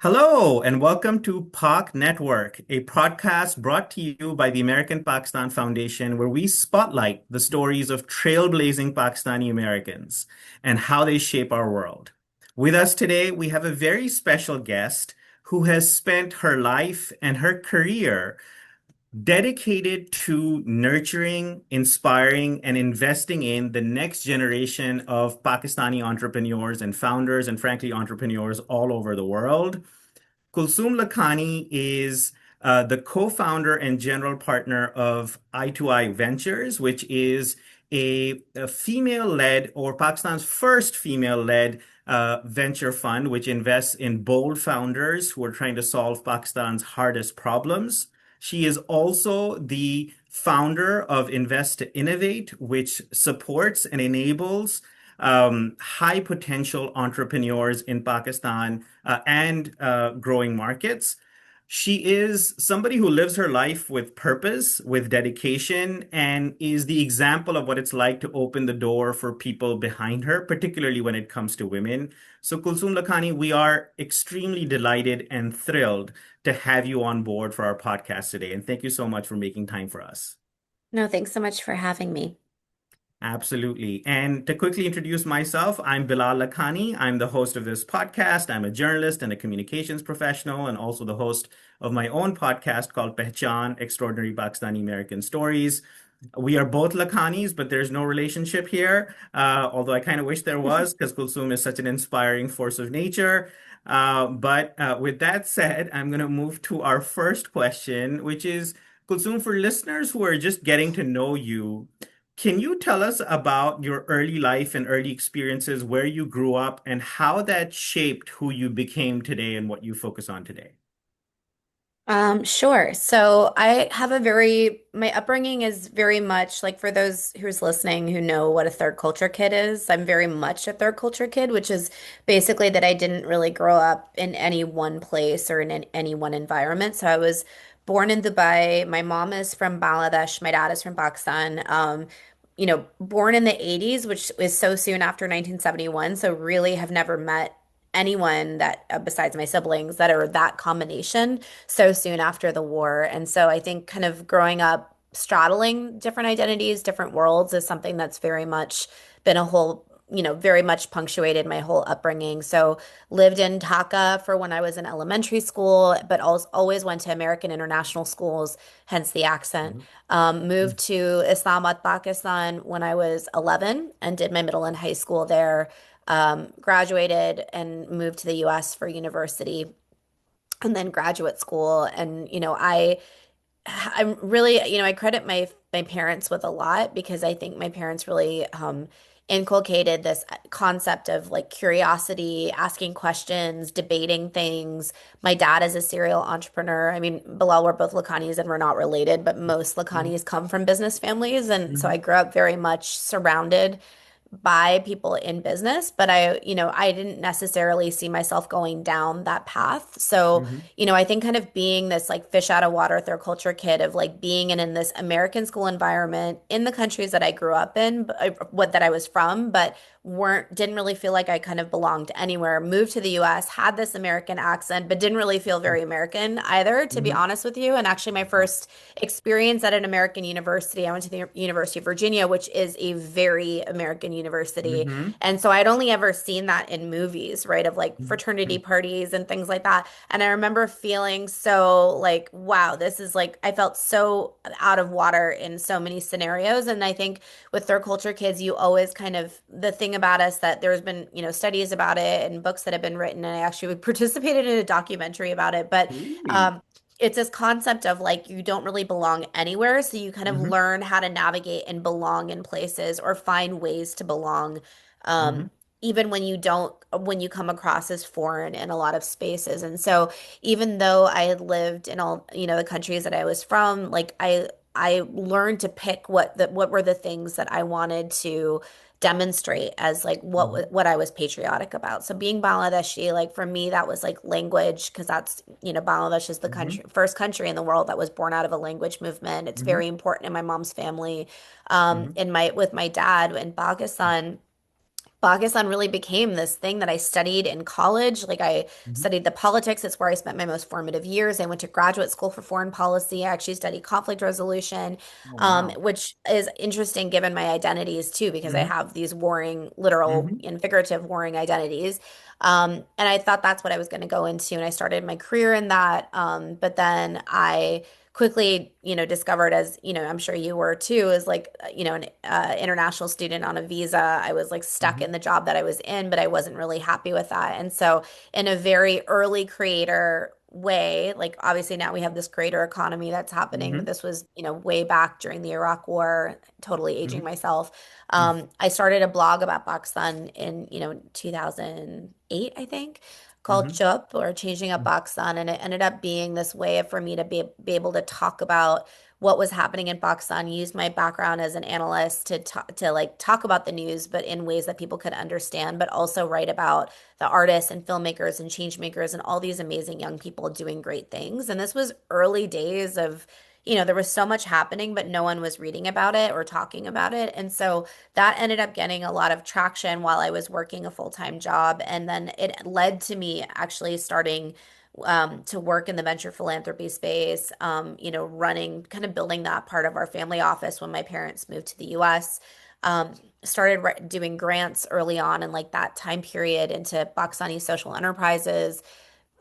Hello, and welcome to Pak Network, a podcast brought to you by the American Pakistan Foundation, where we spotlight the stories of trailblazing Pakistani Americans and how they shape our world. With us today, we have a very special guest who has spent her life and her career dedicated to nurturing, inspiring, and investing in the next generation of Pakistani entrepreneurs and founders, and frankly, entrepreneurs all over the world. Kalsoom Lakhani is the co-founder and general partner of Eye2Eye Ventures, which is a female-led or Pakistan's first female-led venture fund, which invests in bold founders who are trying to solve Pakistan's hardest problems. She is also the founder of Invest to Innovate, which supports and enables high potential entrepreneurs in Pakistan and growing markets. She is somebody who lives her life with purpose, with dedication, and is the example of what it's like to open the door for people behind her, particularly when it comes to women. So, Kulsum Lakhani, we are extremely delighted and thrilled to have you on board for our podcast today. And thank you so much for making time for us. No, thanks so much for having me. Absolutely. And to quickly introduce myself, I'm Bilal Lakhani. I'm the host of this podcast. I'm a journalist and a communications professional, and also the host of my own podcast called Pehchan Extraordinary Pakistani American Stories. We are both Lakhanis, but there's no relationship here, although I kind of wish there was because Kulsum is such an inspiring force of nature. But with that said, I'm going to move to our first question, which is Kulsum, for listeners who are just getting to know you, can you tell us about your early life and early experiences, where you grew up, and how that shaped who you became today and what you focus on today? Sure. So I have my upbringing is very much like for those who's listening who know what a third culture kid is, I'm very much a third culture kid, which is basically that I didn't really grow up in any one place or in any one environment. So I was born in Dubai. My mom is from Bangladesh. My dad is from Pakistan. Born in the 80s, which is so soon after 1971. So really have never met anyone that besides my siblings that are that combination so soon after the war. And so I think kind of growing up straddling different identities, different worlds is something that's very much been a whole, very much punctuated my whole upbringing. So lived in Dhaka for when I was in elementary school, but also always went to American international schools, hence the accent. Mhm. Moved to Islamabad, Pakistan when I was 11 and did my middle and high school there. Graduated and moved to the US for university and then graduate school. And, I'm really, I credit my parents with a lot because I think my parents really inculcated this concept of like curiosity, asking questions, debating things. My dad is a serial entrepreneur. I mean, Bilal, we're both Lakhanis and we're not related, but most Mhm. Lakhanis come from business families. And so I Mhm. grew up very much surrounded by people in business, but I didn't necessarily see myself going down that path. So, Mhm. I think kind of being this like fish out of water third culture kid of like being in this American school environment in the countries that I grew up in, what that I was from, but didn't really feel like I kind of belonged anywhere. Moved to the US, had this American accent, but didn't really feel very American either, to be Mhm. honest with you. And actually my first experience at an American university, I went to the University of Virginia, which is a very American university. Mhm. And so I'd only ever seen that in movies, right? Of like fraternity Mhm. parties and things like that. And I remember feeling so like, wow, this is like, I felt so out of water in so many scenarios. And I think with third culture kids, you always kind of, the thing about us that there's been, studies about it and books that have been written. And I actually participated in a documentary about it. But Really? um, it's this concept of like you don't really belong anywhere. So you kind of Mhm. learn how to navigate and belong in places or find ways to belong. Um, Mhm. even when you come across as foreign in a lot of spaces. And so even though I had lived in all, the countries that I was from, like I learned to pick what were the things that I wanted to demonstrate as like Mhm. what I was patriotic about. So being Bangladeshi, like for me, that was like language because that's, Bangladesh is the Mhm. first country in the world that was born out of a language movement. It's Mhm. very important in my mom's family. Mhm. In my with my dad in Pakistan. Pakistan really became this thing that I studied in college. Like I Hmm. studied the politics. It's where I spent my most formative years. I went to graduate school for foreign policy. I actually studied conflict resolution, Oh, wow. which is interesting given my identities too, because I Hmm. have these warring, literal Hmm. and figurative warring identities. And I thought that's what I was going to go into. And I started my career in that. But then I quickly, discovered as, I'm sure you were too, as like, an international student on a visa. I was like stuck in Hmm. the job that I was in, but I wasn't really happy with that. And so, in a very early creator way, like obviously now we have this creator economy that's happening, but Hmm. this was, way back during the Iraq War, totally aging Hmm. myself. I started a blog about Pakistan in, 2008, I think, called Hmm. Chup or Changing Up Pakistan. And it ended up being this way for me to be able to talk about what was happening in Pakistan, use my background as an analyst to like talk about the news, but in ways that people could understand, but also write about the artists and filmmakers and change makers and all these amazing young people doing great things. And this was early days of, there was so much happening, but no one was reading about it or talking about it. And so that ended up getting a lot of traction while I was working a full-time job. And then it led to me actually starting to work in the venture philanthropy space, running, kind of building that part of our family office when my parents moved to the US. Started doing grants early on in like that time period into Pakistani social enterprises,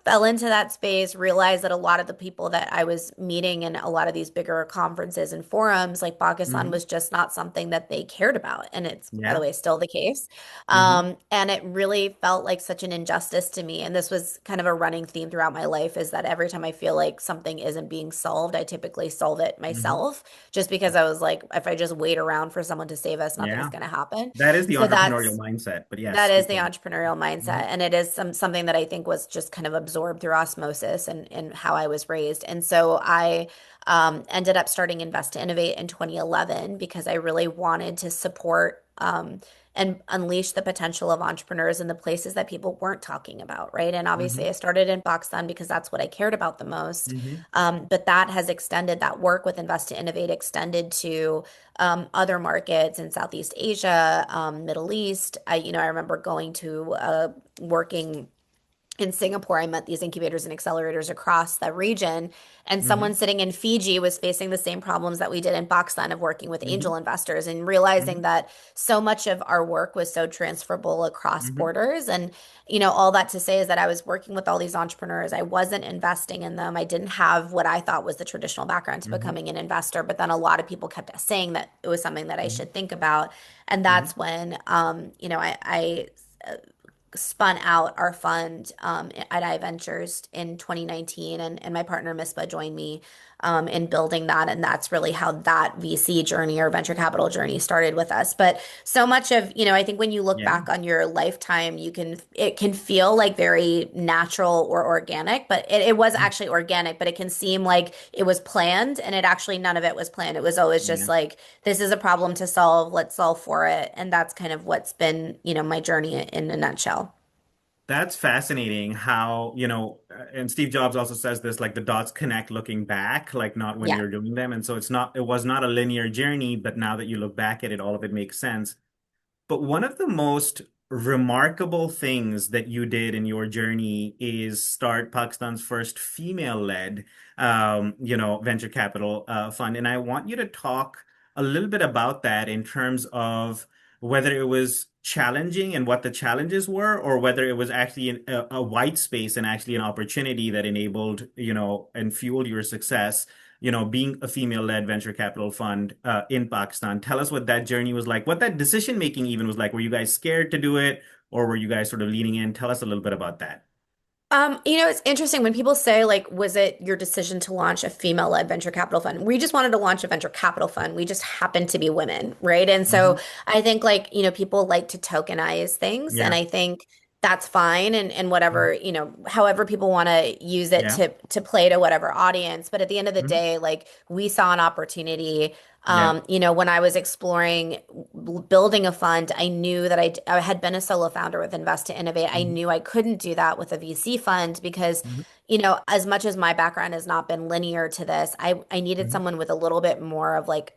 fell into that space, realized that a lot of the people that I was meeting in a lot of these bigger conferences and forums, like Pakistan, Hmm. was just not something that they cared about. And it's, by the Yeah. way, still the case. Hmm. And it really felt like such an injustice to me. And this was kind of a running theme throughout my life is that every time I feel like something isn't being solved, I typically solve it Hmm. myself, just because I was like, if I just wait around for someone to save us, nothing's Yeah. going to happen. That is the So entrepreneurial that's mindset. But yes, that is keep the going. entrepreneurial Hmm. mindset, and it is something that I think was just kind of absorbed through osmosis and how I was raised. And so I ended up starting Invest to Innovate in 2011 because I really wanted to support and unleash the potential of entrepreneurs in the places that people weren't talking about, right? And obviously, I Hmm. started in Pakistan because that's what I cared about the most. Hmm. But that has extended, that work with Invest to Innovate extended to other markets in Southeast Asia, Middle East. I remember going to working in Singapore. I met these incubators and accelerators across the region, and someone Hmm. sitting in Fiji was facing the same problems that we did in Pakistan of working with Hmm. angel investors and realizing Hmm. that so much of our work was so transferable across Hmm. borders. And, all that to say is that I was working with all these entrepreneurs. I wasn't investing in them. I didn't have what I thought was the traditional background to Hmm. becoming an investor, but then a lot of people kept saying that it was something that I Hmm. should think about. And Hmm. that's when, I spun out our fund at iVentures in 2019, and my partner Mispa joined me in building that, and that's really how that VC journey or venture capital journey started with us. But so much of, I think when you look Yeah. back on your lifetime, it can feel like very natural or organic, but it was actually organic, but it can seem like it was planned, and it actually none of it was planned. It was always just Yeah. like, this is a problem to solve, let's solve for it. And that's kind of what's been, my journey in a nutshell. That's fascinating how, and Steve Jobs also says this, like the dots connect looking back, like not when Yeah. you're doing them. And so it was not a linear journey, but now that you look back at it, all of it makes sense. But one of the most remarkable things that you did in your journey is start Pakistan's first female-led, venture capital fund. And I want you to talk a little bit about that in terms of whether it was challenging and what the challenges were, or whether it was actually a white space and actually an opportunity that enabled, and fueled your success, being a female-led venture capital fund in Pakistan. Tell us what that journey was like, what that decision making even was like. Were you guys scared to do it, or were you guys sort of leaning in? Tell us a little bit about that. It's interesting when people say, like, was it your decision to launch a female-led venture capital fund? We just wanted to launch a venture capital fund. We just happened to be women, right? And so Hmm. I think, like, people like to tokenize things, and Yeah. I think that's fine, and whatever, Mhm. however people want to use it Yeah. to play to whatever audience. But at the end of the Hmm. day, like, we saw an opportunity. Yeah. When I was exploring building a fund, I knew that I had been a solo founder with Invest to Innovate. I Hmm. knew I couldn't do that with a VC fund because, Hmm. as much as my background has not been linear to this, I needed Hmm. someone with a little bit more of like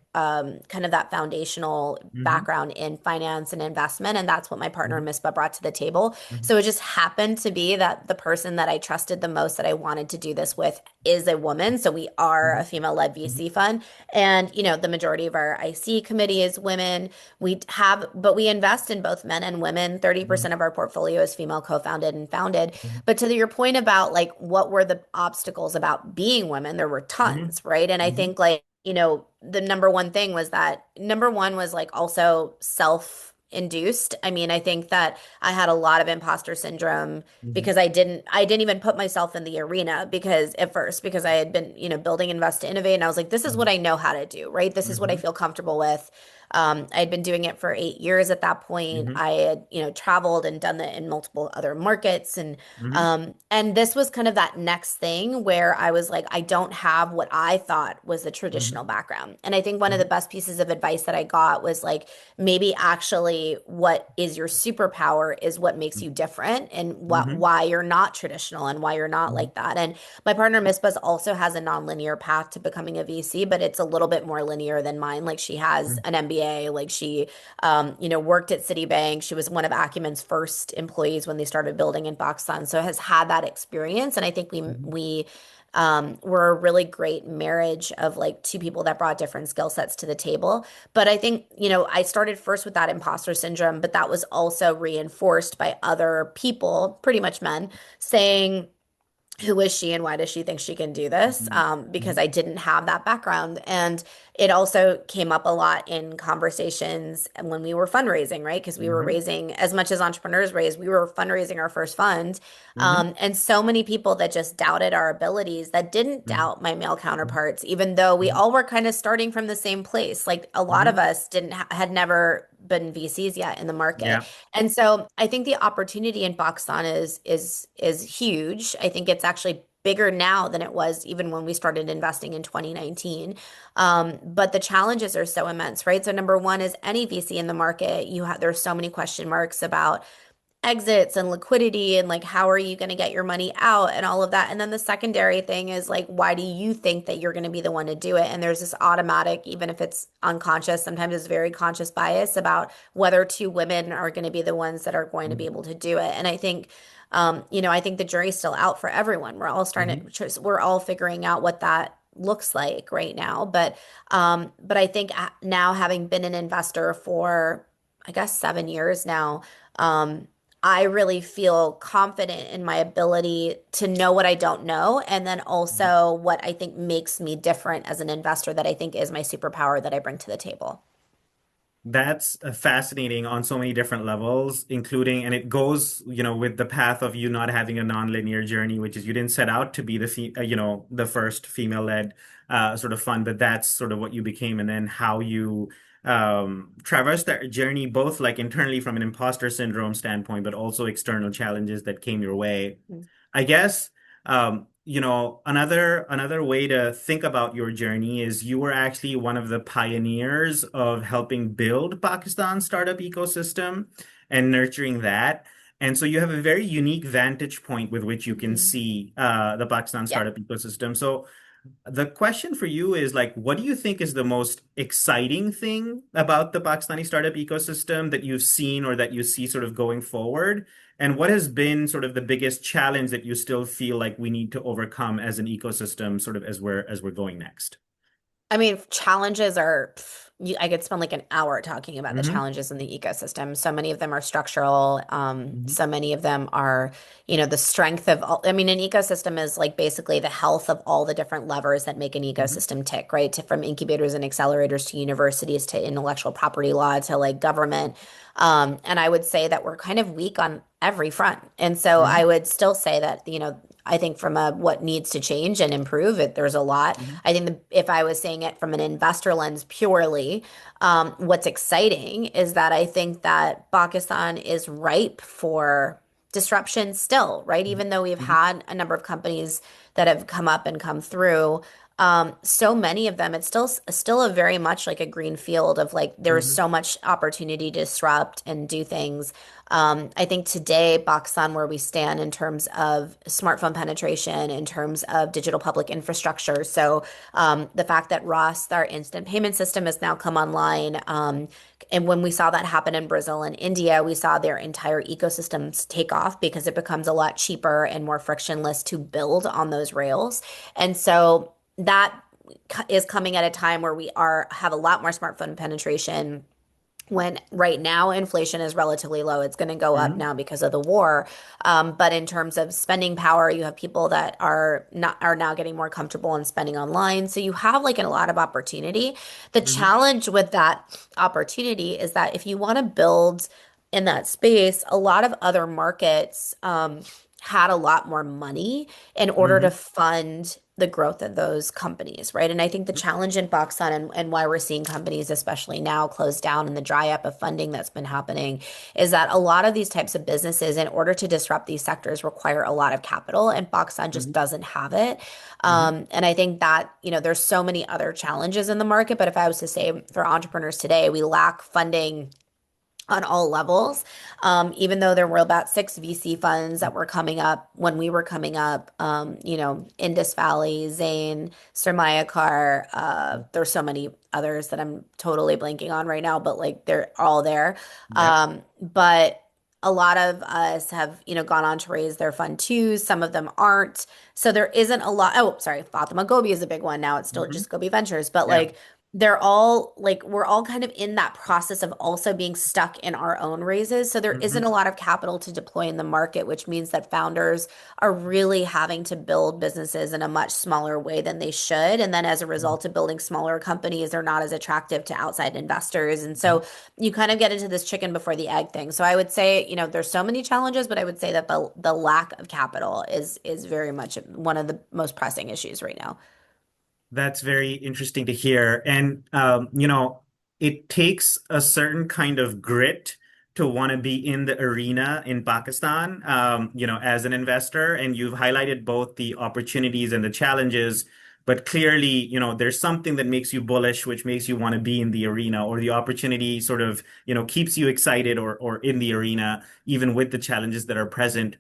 kind of that foundational Mm-hmm. background in finance and investment, and that's what my partner Mm-hmm. Misbah brought to the table. Mm-hmm. So it just happened to be that the person that I trusted the most that I wanted to do this with is a woman. So we are a female-led Mm-hmm. VC fund, and the majority of our IC committee is women. But we invest in both men and women. Mm-hmm. 30% of our portfolio is female co-founded and founded. But to your point about like what were the obstacles about being women, there were Mm-hmm. tons, right? And I Mm-hmm. think like, the number one thing was that number one was like also self-induced. I mean, I think that I had a lot of imposter syndrome Mm-hmm. because I didn't even put myself in the arena because at first because I had been, building invest to innovate and I was like, this is what I know how to do, right? This is what I Mm-hmm. feel comfortable with. I had been doing it for 8 years at that point. Mm-hmm. I had, traveled and done that in multiple other markets. Mm-hmm. And this was kind of that next thing where I was like, I don't have what I thought was the Mm-hmm. traditional background. And I think one of the Mm-hmm. best pieces of advice that I got was like, maybe actually what is your superpower is what makes you different and Mm-hmm. why you're not traditional and why you're not Mm-hmm. like that. And my partner Misbah also has a nonlinear path to becoming a VC, but it's a little bit more linear than mine. Like she has an MBA, like she worked at Citibank. She was one of Acumen's first employees when they started building in Pakistan. So has had that experience. And I think Mm-hmm. we were a really great marriage of like two people that brought different skill sets to the table. But I think, I started first with that imposter syndrome, but that was also reinforced by other people, pretty much men, saying, who is she and why does she think she can do this? Because Mm-hmm. I didn't have that background. And it also came up a lot in conversations when we were fundraising, right? Because we were Mm-hmm. raising as much as entrepreneurs raise, we were fundraising our first fund. Mm-hmm. And so many people that just doubted our abilities that didn't doubt my male counterparts, even though we Mm-hmm. all were kind of starting from the same place. Like a lot of Mm-hmm. us didn't had never been VCs yet in the market. Yeah. And so I think the opportunity in Pakistan is huge. I think it's actually bigger now than it was even when we started investing in 2019. But the challenges are so immense, right? So number one is any VC in the market, there's so many question marks about exits and liquidity and like how are you going to get your money out and all of that. And then the secondary thing is like why do you think that you're going to be the one to do it? And there's this automatic, even if it's unconscious, sometimes it's very conscious bias about whether two women are going to be the ones that are going to be Mm-hmm. able to do it. And I think I think the jury's still out for everyone. We're all Mm-hmm. we're all figuring out what that looks like right now. But I think now having been an investor for I guess 7 years now, um, I really feel confident in my ability to know what I don't know, and then also what I think makes me different as an investor that I think is my superpower that I bring to the table. That's fascinating on so many different levels, including, and it goes, with the path of you not having a non-linear journey, which is you didn't set out to be the first female-led sort of fund, but that's sort of what you became, and then how you traversed that journey, both like internally from an imposter syndrome standpoint, but also external challenges that came your way. I guess another way to think about your journey is you were actually one of the pioneers of helping build Pakistan's startup ecosystem and nurturing that. And so you have a very unique vantage point with which you can Mhm. see the Pakistan Yeah. startup ecosystem. So the question for you is like, what do you think is the most exciting thing about the Pakistani startup ecosystem that you've seen or that you see sort of going forward? And what has been sort of the biggest challenge that you still feel like we need to overcome as an ecosystem, sort of as we're going next? I mean, challenges are, I could spend like an hour talking about the Mm-hmm. challenges in the ecosystem. So many of them are structural. Mm-hmm. So many of them are, the strength of all, I mean, an ecosystem is like basically the health of all the different levers that make an Mm-hmm. ecosystem tick, right? From incubators and accelerators to universities to intellectual property law to like government. And I would say that we're kind of weak on every front. And so I would still say that, I think from a what needs to change and improve it, there's a lot. Mm-hmm. I think if I was saying it from an investor lens purely, what's exciting is that I think that Pakistan is ripe for disruption still, right? Even though we've Mm-hmm. had a number of companies that have come up and come through, So many of them, it's still a very much like a green field of like there is Hmm. so much opportunity to disrupt and do things. I think today, Pakistan, where we stand in terms of smartphone penetration, in terms of digital public infrastructure. So the fact that Ross, our instant payment system, has now come online. And when we saw that happen in Brazil and India, we saw their entire ecosystems take off because it becomes a lot cheaper and more frictionless to build on those rails. And so that is coming at a time where we are have a lot more smartphone penetration when right now inflation is relatively low. It's going to go up Hmm. now because of the war. But in terms of spending power, you have people that are now getting more comfortable in spending online. So you have like a lot of opportunity. The Hmm. challenge with that opportunity is that if you want to build in that space, a lot of other markets had a lot more money in order to Hmm. fund the growth of those companies, right? And I think the challenge in Pakistan and why we're seeing companies, especially now, close down and the dry up of funding that's been happening is that a lot of these types of businesses, in order to disrupt these sectors, require a lot of capital, and Pakistan just Hmm. doesn't have it. Hmm. And I think that, there's so many other challenges in the market, but if I was to say for entrepreneurs today, we lack funding on all levels. Even though there were about six VC funds that were coming up when we were coming up, Indus Valley, Zane, Surmayakar, there's so many others that I'm totally blanking on right now, but like they're all there. Yep. But a lot of us have, gone on to raise their fund too. Some of them aren't. So there isn't a lot. Oh, sorry, Fatima Gobi is a big one now. It's still Hmm. just Gobi Ventures, but Yeah. like they're all like we're all kind of in that process of also being stuck in our own raises. So there isn't a Hmm. lot of capital to deploy in the market, which means that founders are really having to build businesses in a much smaller way than they should. And then as a result of building smaller companies, they're not as attractive to outside investors. And so you kind of get into this chicken before the egg thing. So I would say, there's so many challenges, but I would say that the lack of capital is very much one of the most pressing issues right now. That's very interesting to hear. And, it takes a certain kind of grit to want to be in the arena in Pakistan, as an investor. And you've highlighted both the opportunities and the challenges. But clearly, there's something that makes you bullish, which makes you want to be in the arena, or the opportunity sort of, keeps you excited or in the arena, even with the challenges that are present.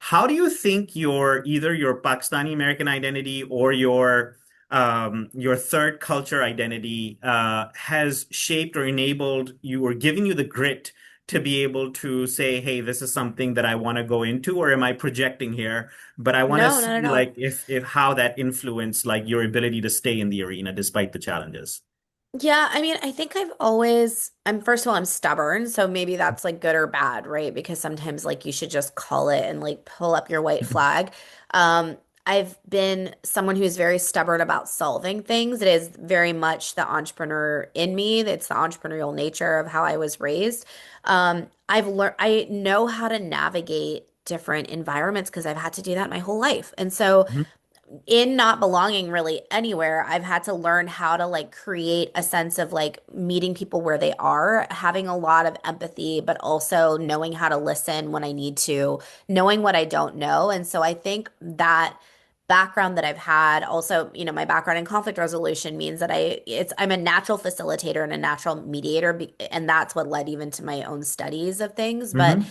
How do you think either your Pakistani American identity or your third culture identity has shaped or enabled you or given you the grit to be able to say, hey, this is something that I want to go into, or am I projecting here? But I want to No, not at see all. like if how that influenced like your ability to stay in the arena despite the challenges. Yeah, I mean, I think I'm first of all, I'm stubborn, so maybe that's like good or bad, right? Because sometimes like you should just call it and like pull up your white flag. Um, I've been someone who's very stubborn about solving things. It is very much the entrepreneur in me. It's the entrepreneurial nature of how I was raised. I know how to navigate different environments because I've had to do that my whole life. And so Mhm. in not belonging really anywhere, I've had to learn how to like create a sense of like meeting people where they are, having a lot of empathy, but also knowing how to listen when I need to, knowing what I don't know. And so I think that background that I've had, also, my background in conflict resolution means that I'm a natural facilitator and a natural mediator, and that's what led even to my own studies of things. But Mhm.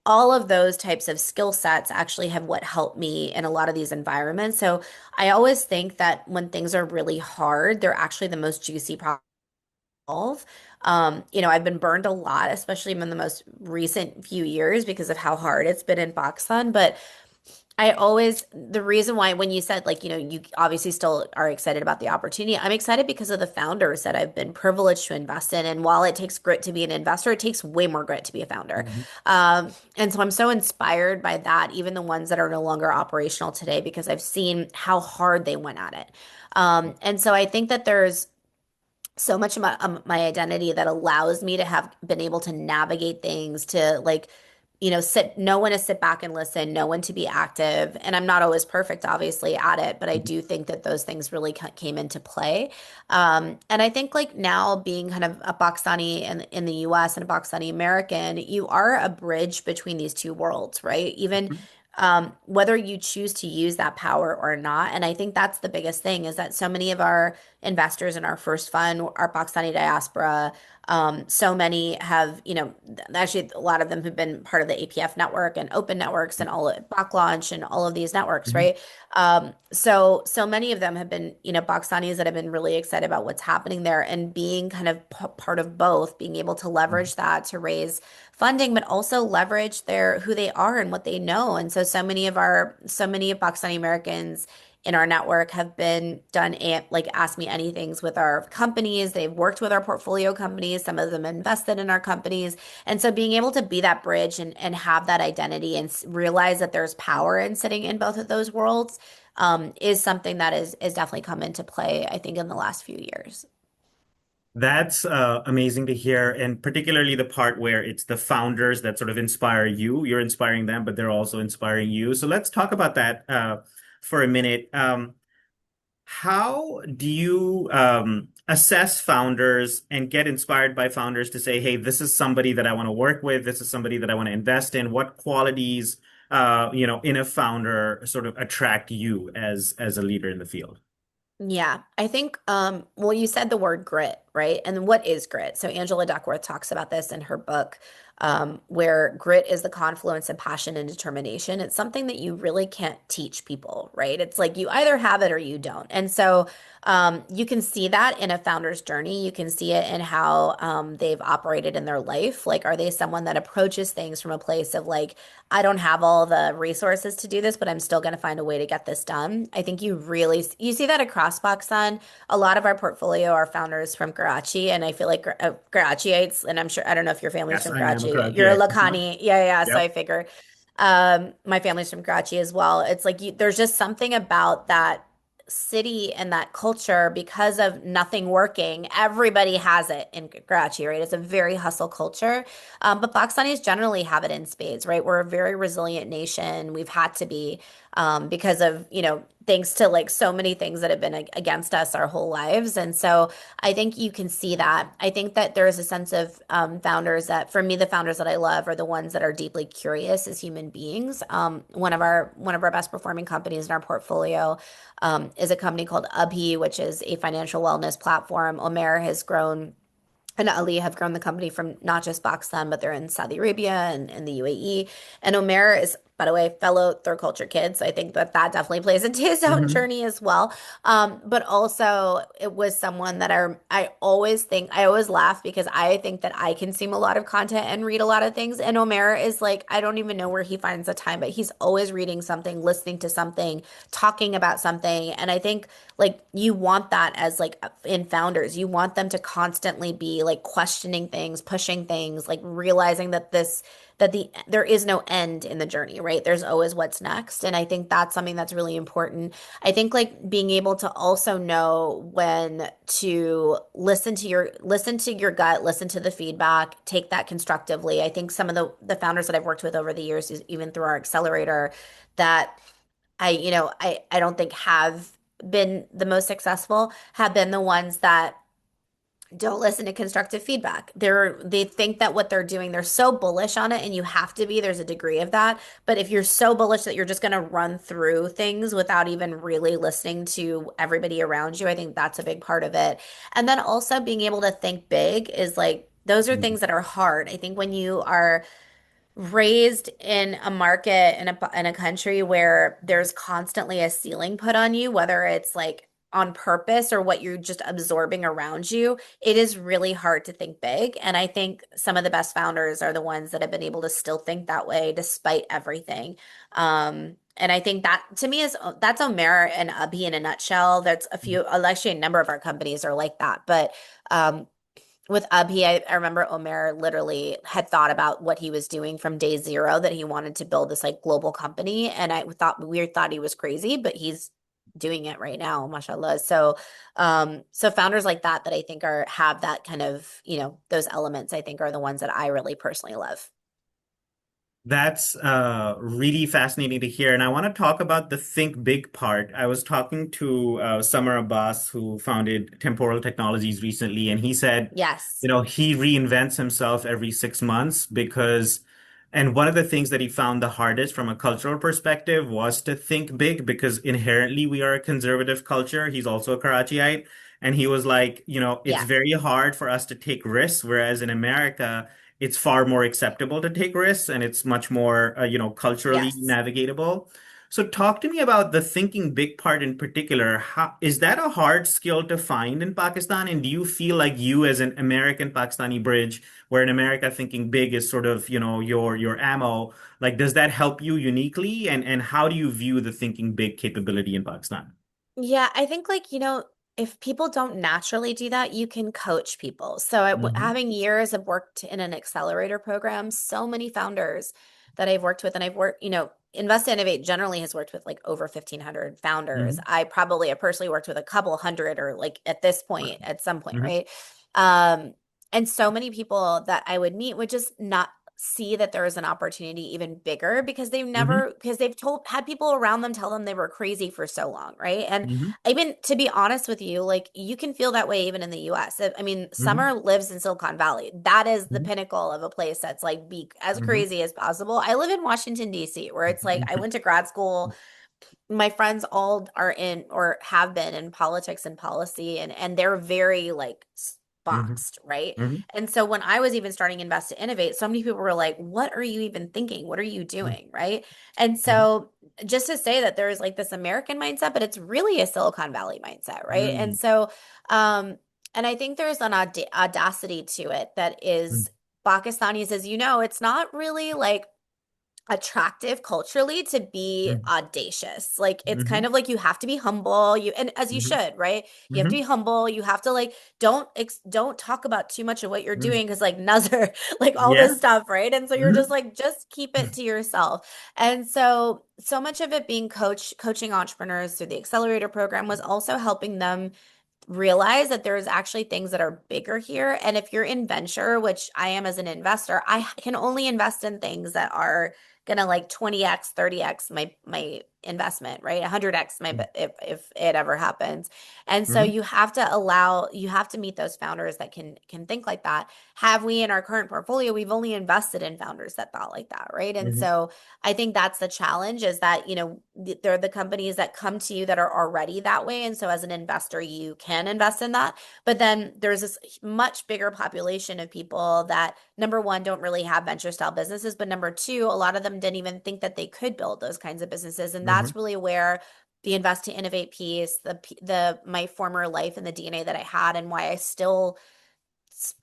all of those types of skill sets actually have what helped me in a lot of these environments. So I always think that when things are really hard, they're actually the most juicy problem to solve. I've been burned a lot, especially in the most recent few years because of how hard it's been in Pakistan. But the reason why, when you said, like, you obviously still are excited about the opportunity, I'm excited because of the founders that I've been privileged to invest in. And while it takes grit to be an investor, it takes way more grit to be a founder. Mhm. And so I'm so inspired by that, even the ones that are no longer operational today, because I've seen how hard they went at it. And so I think that there's so much of my identity that allows me to have been able to navigate things to like know when to sit back and listen, know when to be active. And I'm not always perfect obviously at it, but I do think that those things really came into play. And I think like now being kind of a Pakistani in the US and a Pakistani American, you are a bridge between these two worlds, right? Even whether you choose to use that power or not. And I think that's the biggest thing is that so many of our investors in our first fund are Pakistani diaspora. So many have, actually a lot of them have been part of the APF network and open networks and all of Bach Launch and all of these networks, Mhm. right? So many of them have been, Pakistanis that have been really excited about what's happening there and being kind of part of both, being able to leverage that to raise funding, but also leverage their who they are and what they know. And so many of Pakistani Americans in our network have been done like ask me anythings with our companies. They've worked with our portfolio companies. Some of them invested in our companies. And so being able to be that bridge and have that identity and realize that there's power in sitting in both of those worlds is something that is definitely come into play, I think, in the last few years. That's amazing to hear, and particularly the part where it's the founders that sort of inspire you. You're inspiring them, but they're also inspiring you. So let's talk about that for a minute. How do you assess founders and get inspired by founders to say, "Hey, this is somebody that I want to work with. This is somebody that I want to invest in." What qualities, in a founder sort of attract you as a leader in the field? Yeah, I think, well, you said the word grit, right? And what is grit? So Angela Duckworth talks about this in her book, where grit is the confluence of passion and determination. It's something that you really can't teach people, right? It's like you either have it or you don't. And so you can see that in a founder's journey. You can see it in how they've operated in their life. Like, are they someone that approaches things from a place of like, I don't have all the resources to do this, but I'm still going to find a way to get this done. I think you see that across Pakistan. A lot of our portfolio are founders from Karachi, and I feel like Karachiites, and I'm sure I don't know if your family's Yes, from I am a Karachi. crowd. You're a Yeah. Lakhani, yeah, yeah. So I Yep. figured my family's from Karachi as well. It's like there's just something about that city and that culture because of nothing working. Everybody has it in Karachi, right? It's a very hustle culture. But Pakistanis generally have it in spades, right? We're a very resilient nation. We've had to be because of, thanks to like so many things that have been against us our whole lives. And so I think you can see that. I think that there is a sense of founders that, for me, the founders that I love are the ones that are deeply curious as human beings. One of our best performing companies in our portfolio is a company called Abhi, which is a financial wellness platform. Omer has grown and Ali have grown the company from not just Pakistan, but they're in Saudi Arabia and the UAE. And Omer is, by the way, fellow third culture kid. So I think that that definitely plays into his own Hmm. journey as well. But also, it was someone that I always laugh because I think that I consume a lot of content and read a lot of things. And Omer is like, I don't even know where he finds the time, but he's always reading something, listening to something, talking about something. And I think like you want that as like in founders, you want them to constantly be like questioning things, pushing things, like realizing that there is no end in the journey, right? There's always what's next. And I think that's something that's really important. I think like being able to also know when to listen to your gut, listen to the feedback, take that constructively. I think some of the founders that I've worked with over the years, even through our accelerator, that I don't think have been the most successful have been the ones that don't listen to constructive feedback. They think that what they're doing, they're so bullish on it, and you have to be, there's a degree of that. But if you're so bullish that you're just going to run through things without even really listening to everybody around you, I think that's a big part of it. And then also being able to think big is like, those are things that are hard. I think when you are raised in a market in a country where there's constantly a ceiling put on you, whether it's like on purpose or what you're just absorbing around you, it is really hard to think big. And I think some of the best founders are the ones that have been able to still think that way despite everything. And I think that to me that's Omer and Abhi in a nutshell. That's a few, actually, a number of our companies are like that. But um, with Abhi, I remember Omer literally had thought about what he was doing from day zero, that he wanted to build this like global company. And we thought he was crazy, but he's doing it right now, mashallah. So founders like that I think have that kind of, those elements, I think are the ones that I really personally love. That's really fascinating to hear. And I want to talk about the think big part. I was talking to Summer Abbas, who founded Temporal Technologies recently, and he said, Yes. he reinvents himself every 6 months because And one of the things that he found the hardest from a cultural perspective was to think big because inherently we are a conservative culture. He's also a Karachiite. And he was like, it's Yeah. very hard for us to take risks, whereas in America, it's far more acceptable to take risks and it's much more, culturally Yes. navigatable. So talk to me about the thinking big part in particular. How, is that a hard skill to find in Pakistan? And do you feel like you as an American Pakistani bridge where in America thinking big is sort of, your ammo. Like, does that help you uniquely? And how do you view the thinking big capability in Pakistan? Yeah, I think like, if people don't naturally do that, you can coach people. So Hmm. having years of worked in an accelerator program, so many founders that I've worked with, and I've worked, Invest Innovate generally has worked with like over 1,500 founders. Hmm. I probably have personally worked with a couple hundred or like at this point, at some point, Hmm. right? Um, and so many people that I would meet would just not see that there is an opportunity even bigger because Hmm. they've had people around them tell them they were crazy for so long, right? And Hmm. even to be honest with you, like you can feel that way even in the US. I mean, Hmm. Summer lives in Silicon Valley. That is the Hmm. pinnacle of a place that's like be as Hmm. crazy as possible. I live in Washington, D.C., where it's like I went to grad school. My friends all are in or have been in politics and policy, and they're very like Hmm. boxed, right? Hmm. And so when I was even starting Invest to Innovate, so many people were like, what are you even thinking? What are you doing? Right. And so just to say that there's like this American mindset, but it's really a Silicon Valley mindset, right? And Hmm. so um and I think there's an audacity to it that is Pakistanis, as you know, it's not really like attractive culturally to be audacious. Like it's kind Hmm. of like you have to be humble. You and as you Hmm. should, right? You have to Hmm. be humble. You have to like don't talk about too much of what you're doing because like Nazar, like all Yeah. this stuff, right? And so you're just Hmm. like just keep it to yourself. And so much of it being coaching entrepreneurs through the accelerator program was also helping them realize that there's actually things that are bigger here. And if you're in venture, which I am as an investor, I can only invest in things that are gonna like 20x, 30x my investment, right? 100x my if it ever happens. And so Hmm. you have to meet those founders that can think like that. Have we in our current portfolio, we've only invested in founders that thought like that, right? And Hmm. so I think that's the challenge is that, they're the companies that come to you that are already that way. And so as an investor, you can invest in that. But then there's this much bigger population of people that, number one, don't really have venture style businesses. But number two, a lot of them didn't even think that they could build those kinds of businesses. And Hmm. that's really where the invest to innovate piece, the my former life and the DNA that I had, and why I still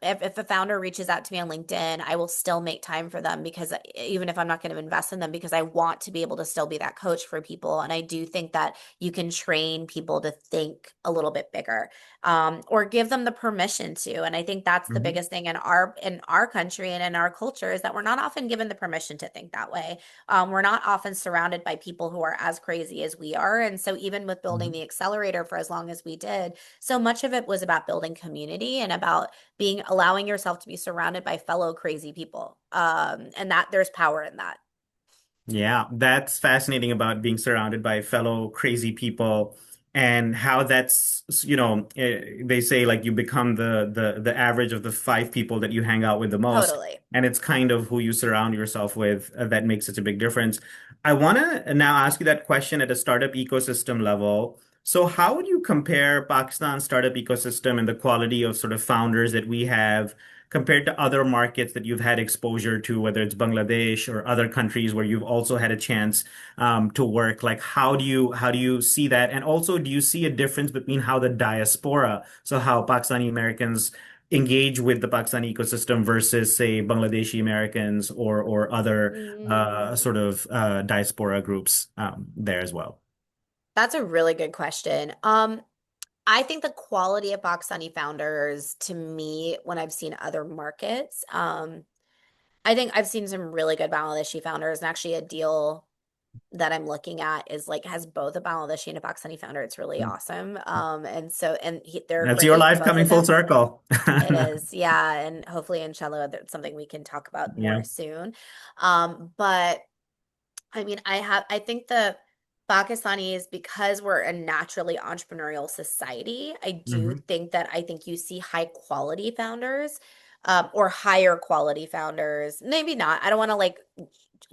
if a founder reaches out to me on LinkedIn, I will still make time for them because even if I'm not going to invest in them, because I want to be able to still be that coach for people. And I do think that you can train people to think a little bit bigger, or give them the permission to. And I think that's the Hmm. biggest thing in our country and in our culture is that we're not often given the permission to think that way. We're not often surrounded by people who are as crazy as we are. And so even with building Hmm. the accelerator for as long as we did, so much of it was about building community and about allowing yourself to be surrounded by fellow crazy people. And that there's power in that. Yeah, that's fascinating about being surrounded by fellow crazy people and how that's, they say like you become the average of the five people that you hang out with the most. Totally. And it's kind of who you surround yourself with that makes such a big difference. I want to now ask you that question at a startup ecosystem level. So how would you compare Pakistan's startup ecosystem and the quality of sort of founders that we have compared to other markets that you've had exposure to, whether it's Bangladesh or other countries where you've also had a chance to work? Like, how do you see that? And also, do you see a difference between how the diaspora, so how Pakistani Americans engage with the Pakistani ecosystem versus, say, Bangladeshi Americans or other Mm, sort of diaspora groups there as well? that's a really good question. I think the quality of Pakistani founders, to me, when I've seen other markets, I think I've seen some really good Bangladeshi founders, and actually a deal that I'm looking at is like has both a Bangladeshi and a Pakistani founder. It's really awesome. They're That's your great, life both coming of full them. circle. It is, yeah, and hopefully, inshallah, that's something we can talk about Yeah. more soon. But I mean, I think the Pakistanis, because we're a naturally entrepreneurial society, I do Hmm. think that I think you see high quality founders. or higher quality founders. Maybe not. I don't want to like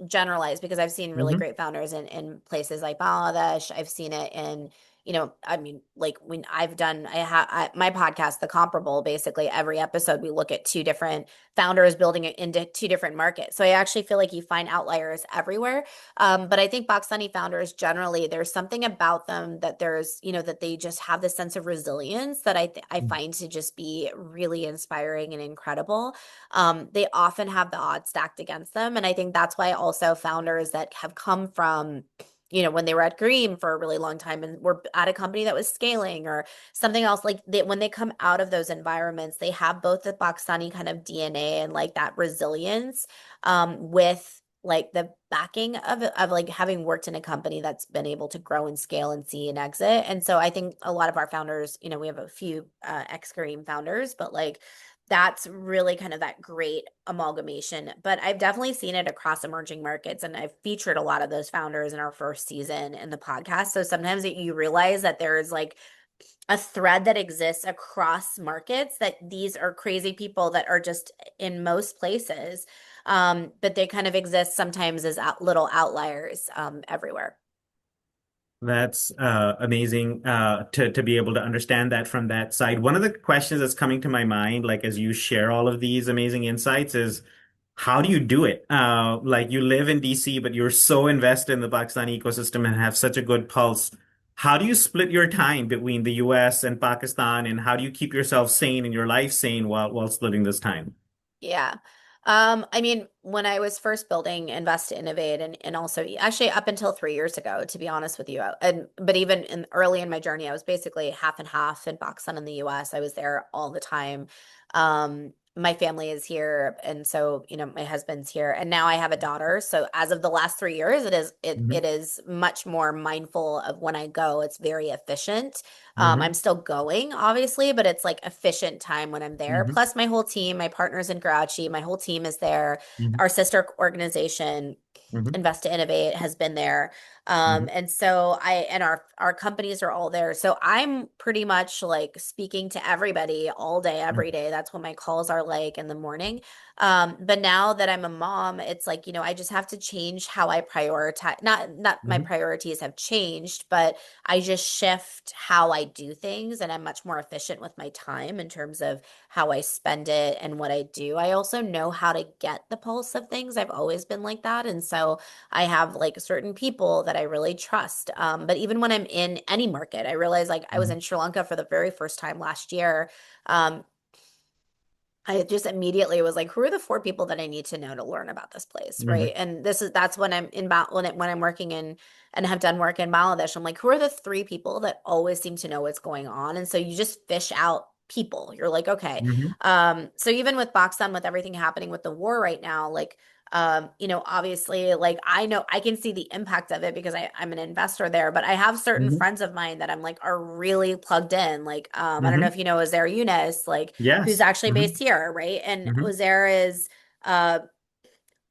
generalize because I've seen really Hmm. great founders in places like Bangladesh. I've seen it in, I mean, like when I've done, my podcast, The Comparable, basically every episode we look at two different founders building it into two different markets. So I actually feel like you find outliers everywhere. But I think Pakistani founders generally, there's something about them that that they just have this sense of resilience that I find to just be really inspiring and incredible. They often have the odds stacked against them. And I think that's why also founders that have come from, when they were at Green for a really long time and were at a company that was scaling or something else, like when they come out of those environments, they have both the Pakistani kind of DNA and like that resilience, with like the backing of like having worked in a company that's been able to grow and scale and see an exit. And so I think a lot of our founders, we have a few ex-Careem founders, but like that's really kind of that great amalgamation. But I've definitely seen it across emerging markets, and I've featured a lot of those founders in our first season in the podcast. So sometimes you realize that there is like a thread that exists across markets, that these are crazy people that are just in most places, but they kind of exist sometimes as little outliers everywhere. That's amazing to be able to understand that from that side. One of the questions that's coming to my mind, like as you share all of these amazing insights, is how do you do it? Like you live in DC, but you're so invested in the Pakistani ecosystem and have such a good pulse. How do you split your time between the US and Pakistan, and how do you keep yourself sane and your life sane while splitting this time? Yeah. I mean, when I was first building Invest to Innovate and also actually up until 3 years ago, to be honest with you, but even early in my journey, I was basically half and half in Pakistan and the US. I was there all the time. My family is here, and so, my husband's here, and now I have a daughter. So as of the last 3 years, it Hmm. is much more mindful of when I go. It's very efficient. I'm Hmm. still going, obviously, but it's like efficient time when I'm there. Hmm. Plus, my whole team, my partners in Grouchy, my whole team is there. Our sister organization, Hmm. Invest to Innovate, has been there. Hmm. And so and our companies are all there. So I'm pretty much like speaking to everybody all day, every day. That's what my calls are like in the morning. But now that I'm a mom, it's like, I just have to change how I prioritize. Not my Hmm. priorities have changed, but I just shift how I do things, and I'm much more efficient with my time in terms of how I spend it and what I do. I also know how to get the pulse of things. I've always been like that. And so I have like certain people that I really trust. But even when I'm in any market, I realize like I was Hmm. in Sri Lanka for the very first time last year. Um, I just immediately was like, who are the four people that I need to know to learn about this place, right? Hmm. And that's when I'm in when I'm working in and have done work in Bangladesh. I'm like, who are the three people that always seem to know what's going on? And so you just fish out people. You're like, okay. Hmm. So even with Pakistan, with everything happening with the war right now, like obviously, like I know I can see the impact of it because I'm an investor there, but I have certain Hmm. friends of mine that I'm like are really plugged in. Like, I don't know Hmm. if you know Azair Yunus, like who's Yes. actually Hmm. based here, right? And Hmm. Uzair is uh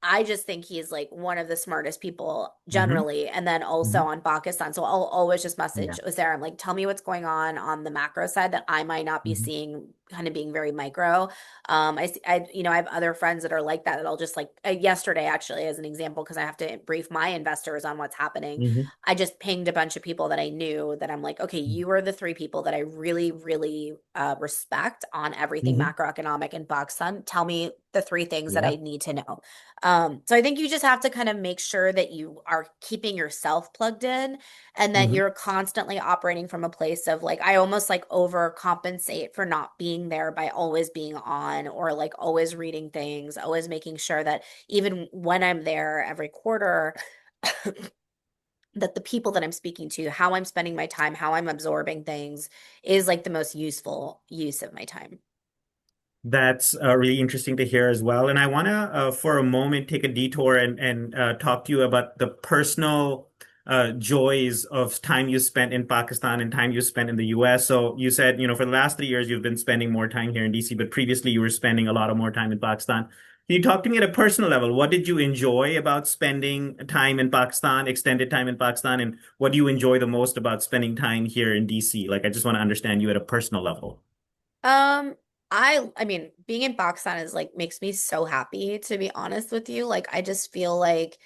I just think he's like one of the smartest people Hmm. generally, and then also Hmm. on Pakistan. So I'll always just Yeah. message Uzair. I'm like, tell me what's going on the macro side that I might not be Hmm. seeing, kind of being very micro. I have other friends that are like that. That I'll just like yesterday actually as an example because I have to brief my investors on what's happening. Hmm. I just pinged a bunch of people that I knew that I'm like, okay, you are the three people that I really, really respect on everything Hmm. macroeconomic in Pakistan. Tell me the three things that Yeah. I need to know. So I think you just have to kind of make sure that you are keeping yourself plugged in and that Hmm. you're constantly operating from a place of like, I almost like overcompensate for not being there by always being on or like always reading things, always making sure that even when I'm there every quarter, that the people that I'm speaking to, how I'm spending my time, how I'm absorbing things is like the most useful use of my time. That's really interesting to hear as well. And I want to, for a moment, take a detour and talk to you about the personal joys of time you spent in Pakistan and time you spent in the US. So you said, for the last 3 years, you've been spending more time here in DC, but previously you were spending a lot of more time in Pakistan. Can you talk to me at a personal level? What did you enjoy about spending time in Pakistan, extended time in Pakistan, and what do you enjoy the most about spending time here in DC? Like, I just want to understand you at a personal level. Um, I mean, being in Pakistan is like makes me so happy, to be honest with you. Like I just feel like,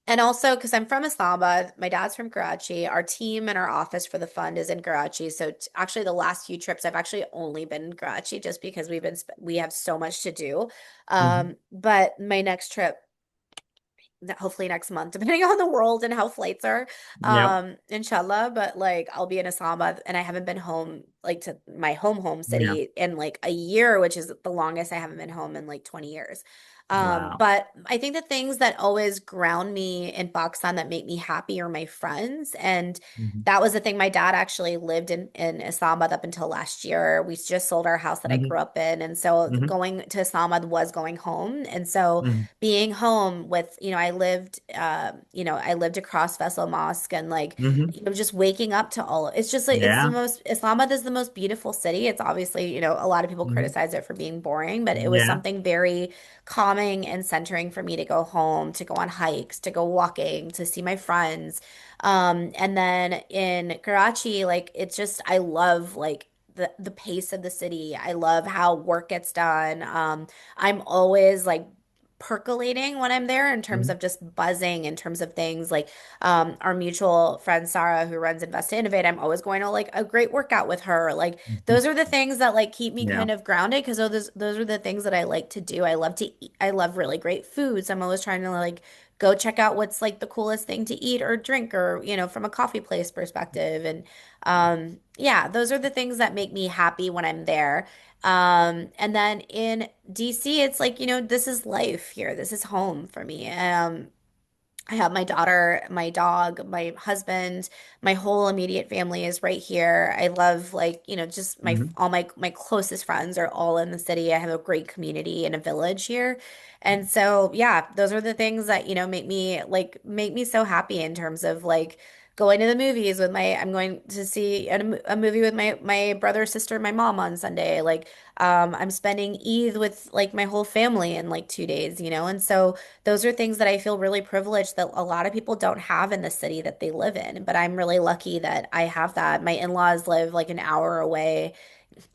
and also because I'm from Islamabad, my dad's from Karachi. Our team and our office for the fund is in Karachi. So actually the last few trips I've actually only been in Karachi just because we have so much to do. Hmm. But my next trip hopefully next month, depending on the world and how flights are. Yep. Inshallah. But like I'll be in Islamabad and I haven't been home like to my home Yeah. city in like a year, which is the longest I haven't been home in like 20 years. Wow. But I think the things that always ground me in Pakistan that make me happy are my friends. And Hmm. that was the thing. My dad actually lived in Islamabad up until last year. We just sold our house that I grew Hmm. up in. And so Hmm. going to Islamabad was going home. And so Hmm. being home with, I lived across Vessel Mosque and like, Hmm. just waking up to all of it's just like it's the Yeah. most Islamabad is the most beautiful city. It's obviously, a lot of people Hmm. criticize it for being boring, but it was Yeah. something very calming and centering for me to go home, to go on hikes, to go walking, to see my friends. And then in Karachi, like it's just I love like the pace of the city. I love how work gets done. I'm always like percolating when I'm there in terms Hmm. of just buzzing in terms of things like our mutual friend Sarah who runs Invest to Innovate. I'm always going to like a great workout with her. Like Hmm. those are the things that like keep me Yeah. kind of grounded because those are the things that I like to do. I love to eat. I love really great foods. I'm always trying to like go check out what's like the coolest thing to eat or drink or from a coffee place perspective. And yeah, those are the things that make me happy when I'm there. And then in DC, it's like, this is life here. This is home for me. I have my daughter, my dog, my husband, my whole immediate family is right here. I love like, just Hmm. all my closest friends are all in the city. I have a great community and a village here. And so, yeah, those are the things that, make me so happy in terms of like going to the movies with I'm going to see a movie with my brother, sister, and my mom on Sunday. Like, I'm spending Eid with like my whole family in like 2 days, and so those are things that I feel really privileged that a lot of people don't have in the city that they live in. But I'm really lucky that I have that. My in-laws live like an hour away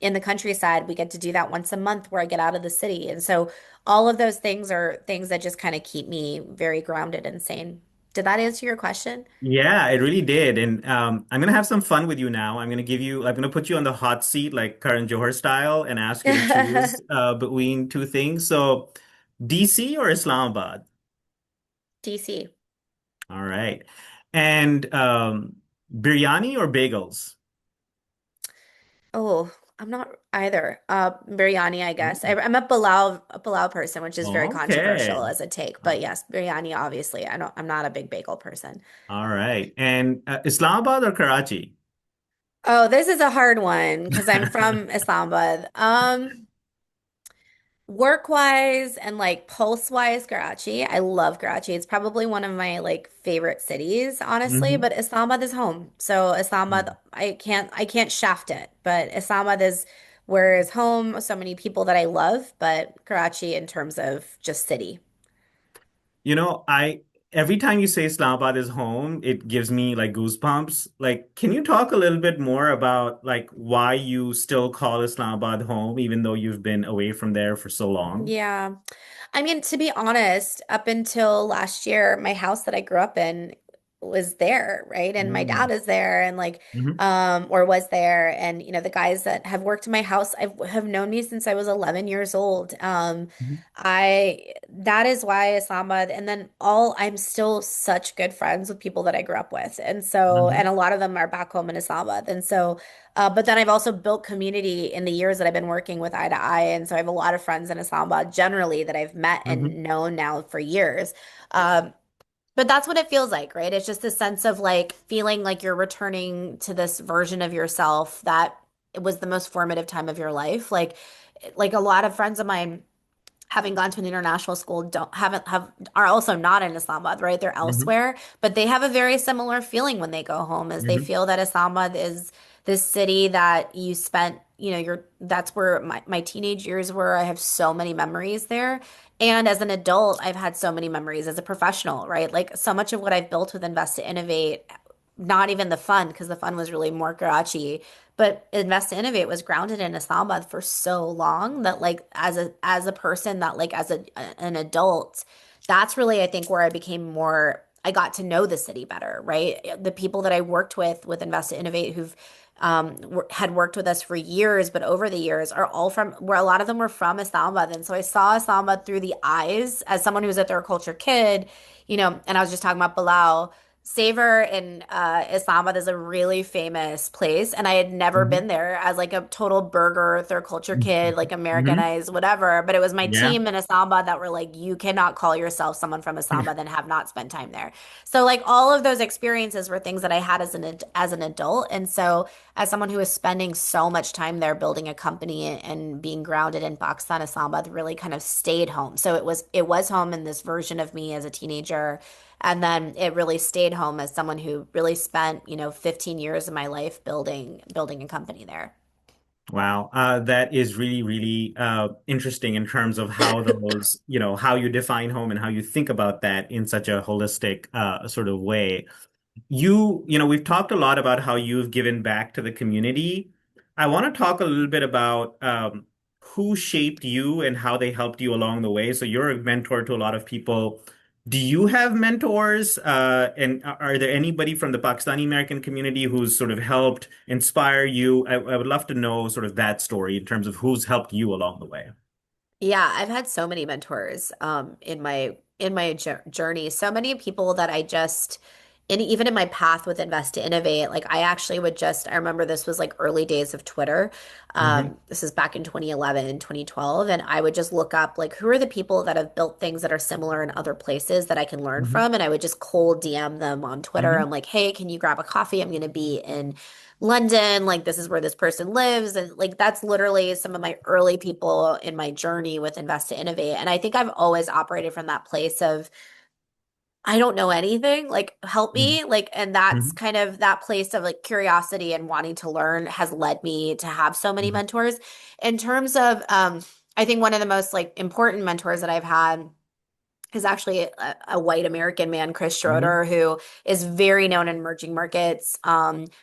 in the countryside. We get to do that once a month where I get out of the city. And so all of those things are things that just kind of keep me very grounded and sane. Did that answer your question? Yeah, it really did. And I'm gonna have some fun with you now. I'm gonna put you on the hot seat like Karan Johar style and ask you to choose between two things. So DC or Islamabad? DC. All right. And biryani or bagels? Oh, I'm not either. Biryani, I guess. Oh, I'm a Palau person, which is very controversial okay. as a take. But yes, biryani, obviously. I'm not a big bagel person. All right. And Islamabad or Karachi? Oh, this is a hard one because I'm from Islamabad. Work-wise and like pulse-wise, Karachi. I love Karachi. It's probably one of my like favorite cities, honestly, Hmm. but Islamabad is home. So Islamabad, I can't shaft it, but Islamabad is where is home, so many people that I love, but Karachi in terms of just city. You know, I every time you say Islamabad is home, it gives me like goosebumps. Like, can you talk a little bit more about like why you still call Islamabad home, even though you've been away from there for so long? Yeah. I mean, to be honest, up until last year, my house that I grew up in was there, right? And my Mm-hmm. dad is there and like Hmm. or was there and the guys that have worked in my house have known me since I was 11 years old. I that is why Islamabad and then all I'm still such good friends with people that I grew up with. And so Hmm. and a lot of them are back home in Islamabad. And so but then I've also built community in the years that I've been working with Eye to Eye. And so I have a lot of friends in Islamabad generally that I've met Hmm. and known now for years. Um, but that's what it feels like, right? It's just a sense of like feeling like you're returning to this version of yourself that it was the most formative time of your life. Like a lot of friends of mine having gone to an international school don't haven't have are also not in Islamabad, right? They're Hmm. elsewhere, but they have a very similar feeling when they go home as they Hmm. feel that Islamabad is this city that you spent, that's where my teenage years were. I have so many memories there. And as an adult, I've had so many memories as a professional, right? Like so much of what I've built with Invest to Innovate, not even the fund, because the fund was really more Karachi, But Invest to Innovate was grounded in Islamabad for so long that like as a person that like as an adult, that's really I think where I became more I got to know the city better, right? The people that I worked with Invest to Innovate who've had worked with us for years, but over the years are all from where a lot of them were from Islamabad. And so I saw Islamabad through the eyes as someone who was a third culture kid, and I was just talking about Bilal. Savor in Islamabad is a really famous place, and I had never Hmm. been there as like a total burger, third culture kid, like Hmm. Americanized, whatever. But it was my Yeah. team in Islamabad that were like, you cannot call yourself someone from Islamabad and have not spent time there. So like all of those experiences were things that I had as an adult, and so as someone who was spending so much time there building a company and being grounded in Pakistan, Islamabad really kind of stayed home. So it was home in this version of me as a teenager. And then it really stayed home as someone who really spent, 15 years of my life building a company there. Wow, that is really, really interesting in terms of how those, how you define home and how you think about that in such a holistic sort of way. We've talked a lot about how you've given back to the community. I want to talk a little bit about who shaped you and how they helped you along the way. So you're a mentor to a lot of people. Do you have mentors? And are there anybody from the Pakistani American community who's sort of helped inspire you? I would love to know sort of that story in terms of who's helped you along the way. Yeah, I've had so many mentors in my journey. So many people that I just and even in my path with Invest to Innovate, like I remember this was like early days of Twitter. Hmm. This is back in 2011, 2012, and I would just look up like who are the people that have built things that are similar in other places that I can learn Hmm. from, and I would just cold DM them on Twitter. I'm Hmm. like, "Hey, can you grab a coffee? I'm going to be in London, like this is where this person lives." And like that's literally some of my early people in my journey with Invest to Innovate. And I think I've always operated from that place of I don't know anything, like help me. Like, and that's Hmm. kind of that place of like curiosity and wanting to learn has led me to have so many mentors. In terms of I think one of the most like important mentors that I've had is actually a white American man, Chris Hmm. Schroeder, who is very known in emerging markets,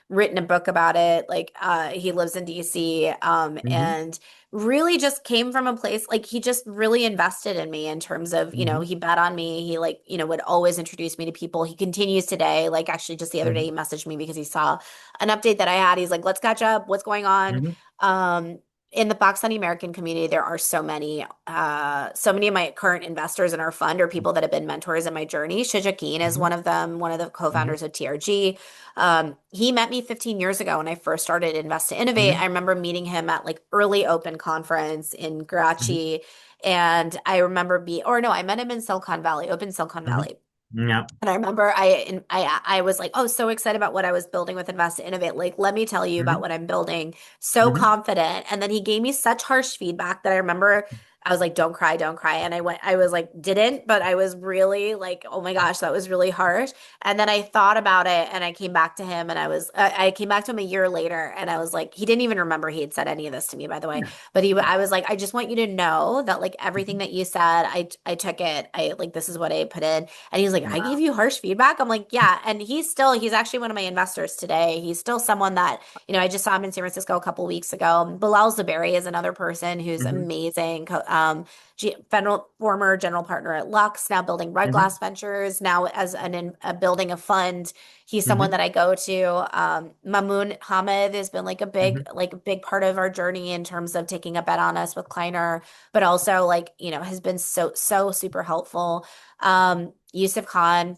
written a book about it. Like he lives in DC, Hmm. and really just came from a place like he just really invested in me in terms of, Hmm. he bet on me. He like, would always introduce me to people. He continues today. Like actually just the other day Hmm. he messaged me because he saw an update that I had. He's like, let's catch up. What's going on? Hmm. In the Pakistani American community, there are so many of my current investors in our fund are people that have been mentors in my journey. Shajaqeen is Hmm. one of them, one of the Hmm. co-founders of TRG. He met me 15 years ago when I first started Invest to Innovate. I Hmm. remember meeting him at like early open conference in Hmm. Karachi. And I remember or no, I met him in Silicon Valley, open Silicon Hmm. Valley. Yeah. And I remember I was like, oh, so excited about what I was building with Invest to Innovate. Like, let me tell you about Hmm. what I'm building. So Hmm. confident. And then he gave me such harsh feedback that I remember I was like, don't cry, don't cry. And I was like, didn't, but I was really like, oh my gosh, that was really harsh. And then I thought about it and I came back to him and I came back to him a year later and I was like, he didn't even remember he had said any of this to me, by the way. Yeah. But I was like, I just want you to know that like everything Mhm. that you said, I took it. I like, this is what I put in. And he's like, I gave Wow. you harsh feedback. I'm like, yeah. And he's actually one of my investors today. He's still someone that, I just saw him in San Francisco a couple weeks ago. Bilal Zaberi is another person who's Hmm. amazing. Former general partner at Lux, now building Red Hmm. Glass Ventures, now as building a fund. He's someone Hmm. that I go to. Mamoon Hamid has been Hmm. like a big part of our journey in terms of taking a bet on us with Kleiner, but also like, has been so super helpful. Yusuf Khan,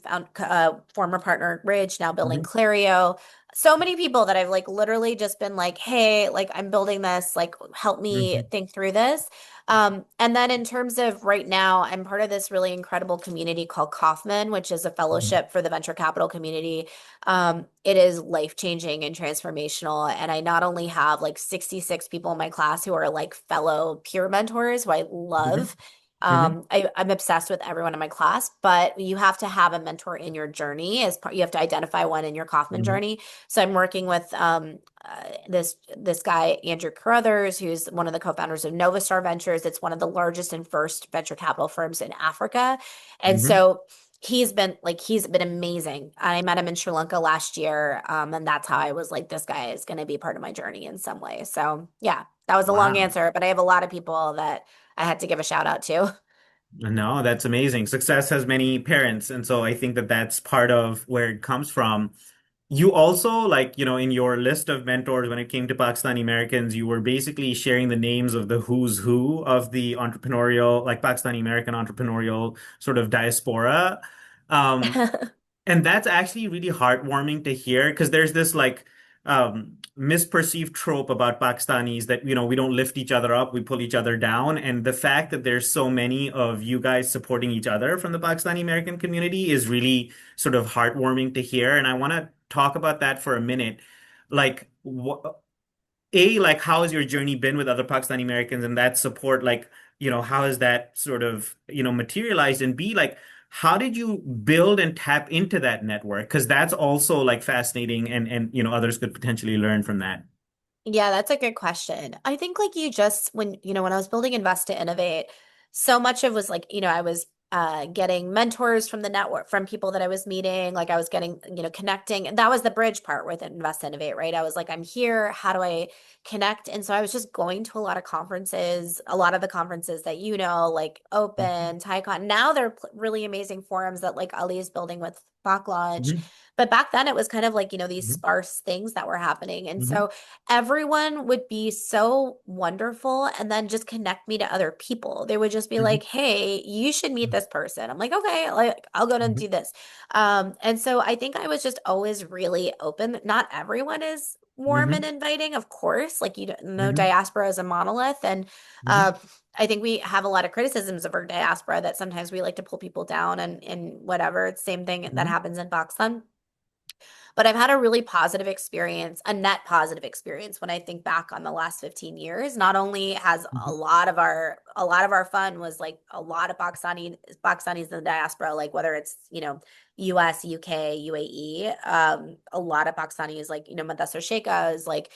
former partner at Ridge, now building Hmm. Clario. So many people that I've like literally just been like, hey, like I'm building this, like help me Hmm. think through this. And then in terms of right now, I'm part of this really incredible community called Kaufman, which is a Hmm. fellowship for the venture capital community. It is life-changing and transformational. And I not only have like 66 people in my class who are like fellow peer mentors who I Hmm. love. Hmm. I'm obsessed with everyone in my class, but you have to have a mentor in your journey as part, you have to identify one in your Kaufman Hmm. journey. So I'm working with this guy, Andrew Carruthers, who's one of the co-founders of Novastar Ventures. It's one of the largest and first venture capital firms in Africa. And Hmm. so he's been amazing. I met him in Sri Lanka last year, and that's how I was like, this guy is going to be part of my journey in some way. So yeah, that was a long Wow. answer, but I have a lot of people that I had to give a shout out to. No, that's amazing. Success has many parents, and so I think that that's part of where it comes from. You also, like, in your list of mentors when it came to Pakistani Americans, you were basically sharing the names of the who's who of the entrepreneurial, like Pakistani American entrepreneurial sort of diaspora. Um, And that's actually really heartwarming to hear because there's this like misperceived trope about Pakistanis that, we don't lift each other up, we pull each other down. And the fact that there's so many of you guys supporting each other from the Pakistani American community is really sort of heartwarming to hear. And I want to talk about that for a minute. Like, like, how has your journey been with other Pakistani Americans and that support? Like, how has that sort of, materialized? And B, like, how did you build and tap into that network? Because that's also like fascinating and others could potentially learn from that. Yeah, that's a good question. I think like you just when I was building Invest to Innovate, so much of was like, I was getting mentors from the network from people that I was meeting, like I was getting, connecting. And that was the bridge part with Invest to Innovate, right? I was like, I'm here, how do I connect? And so I was just going to a lot of conferences, a lot of the conferences that like Mhm, Open, TiCon. Now they're really amazing forums that like Ali is building with Bach Lodge. mhm, But back then it was kind of like, these mhm, sparse things that were happening. And mhm, so everyone would be so wonderful and then just connect me to other people. They would just be mhm, like, "Hey, you should meet this person." I'm like, "Okay, like I'll go and mhm, do this." And so I think I was just always really open. Not everyone is warm and mhm, inviting, of course. Like you don't know, mhm, diaspora is a monolith, and uh, mhm, I think we have a lot of criticisms of our diaspora that sometimes we like to pull people down and whatever. It's the same thing that mhm, happens in Pakistan. But I've had a really positive experience, a net positive experience when I think back on the last 15 years. Not only has mhm, a lot of our fun was like a lot of Pakistanis in the diaspora, like whether it's, US, UK, UAE, a lot of Pakistanis like, Mudassar Sheikha is like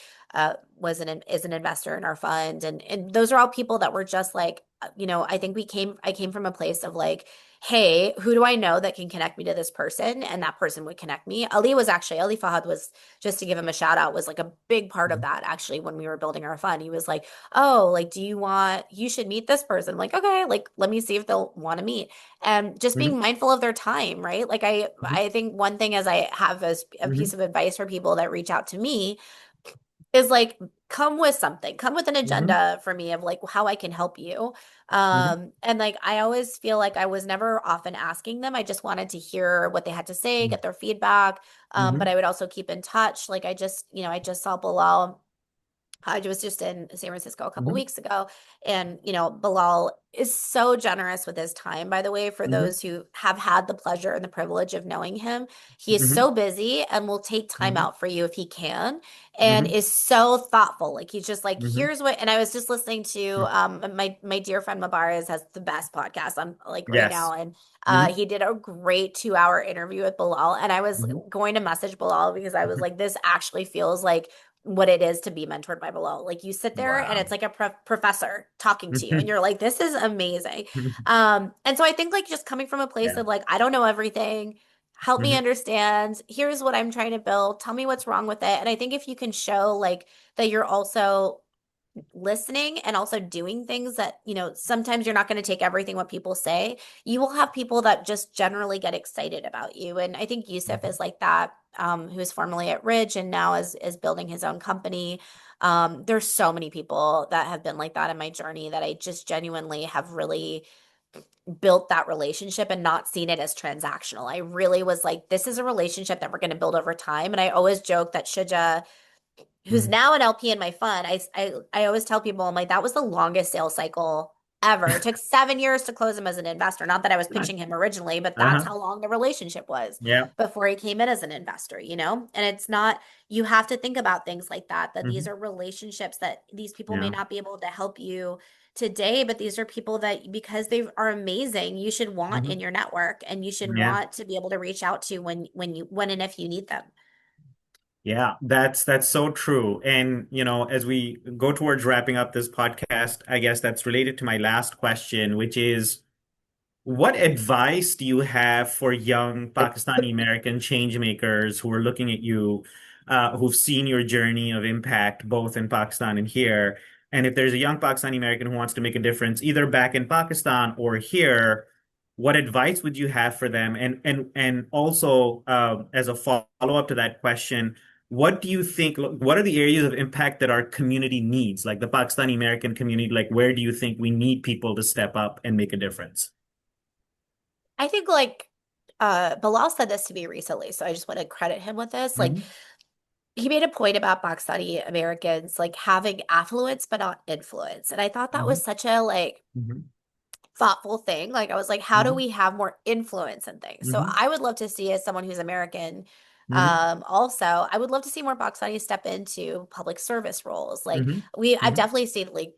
is an investor in our fund. And those are all people that were just like, I think I came from a place of like, hey, who do I know that can connect me to this person? And that person would connect me. Ali Fahad was, just to give him a shout out, was like a big part of mhm, that actually when we were building our fund. He was like, oh, like, you should meet this person. I'm like, okay, like, let me see if they'll want to meet. And just mhm, being mindful of their time, right? Like, mhm, I think one thing as I have as a piece mhm, of advice for people that reach out to me is like come with something, come with an mhm, agenda for me of like how I can help you. mhm, And like I always feel like I was never often asking them. I just wanted to hear what they had to say, get their feedback. But mhm, I would also keep in touch. Like I just saw Bilal. I was just in San Francisco a couple mhm, weeks ago, and Bilal is so generous with his time, by the way, for mhm, those who have had the pleasure and the privilege of knowing him. He is mhm, so busy and will take time mhm, out for you if he can, and mhm, is so thoughtful. Like he's just like, mhm, here's what, and I was just listening to mhm. my dear friend Mabaraz has the best podcast on like right now, Yes. and Mhm, he did a great 2 hour interview with Bilal, and I was mhm. going to message Bilal because I was Mhm. like, this actually feels like what it is to be mentored by below. Like you sit there and it's Wow. like a professor talking to you and Mhm. you're like, this is amazing. Mhm. And so I think like just coming from a place Yeah. of like, I don't know everything. Help me Mhm. understand. Here's what I'm trying to build. Tell me what's wrong with it. And I think if you can show like that you're also listening and also doing things that, sometimes you're not going to take everything what people say. You will have people that just generally get excited about you. And I think Yusuf Mhm. is like that, who is formerly at Ridge and now is building his own company. There's so many people that have been like that in my journey that I just genuinely have really built that relationship and not seen it as transactional. I really was like, this is a relationship that we're going to build over time. And I always joke that Shuja, who's Mhm. now an LP in my fund, I always tell people, I'm like, that was the longest sales cycle ever. It took 7 years to close him as an investor. Not that I was pitching him originally, but that's Uh-huh. how long the relationship was Yeah. before he came in as an investor. And it's not, you have to think about things like that, that these Mhm. are relationships that these people may Yeah. not be able to help you today, but these are people that because they are amazing, you should want in Mhm. your network and you should Yeah. want to be able to reach out to when and if you need them. Yeah. That's so true. And, as we go towards wrapping up this podcast, I guess that's related to my last question, which is What advice do you have for young Pakistani American change makers who are looking at you, who've seen your journey of impact both in Pakistan and here? And if there's a young Pakistani American who wants to make a difference either back in Pakistan or here, what advice would you have for them? And also, as a follow-up to that question, what do you think, what are the areas of impact that our community needs, like the Pakistani American community? Like, where do you think we need people to step up and make a difference? I think like Bilal said this to me recently, so I just want to credit him with this. Like Mhm. he made a point about Pakistani Americans like having affluence but not influence. And I thought that Mhm. was such a like Mhm. thoughtful thing. Like I was like, how do Mhm. we have more influence in things? So Mhm. I would love to see as someone who's American, Mhm. also, I would love to see more Pakistani step into public service roles. Like Mhm. I've Mhm. definitely seen like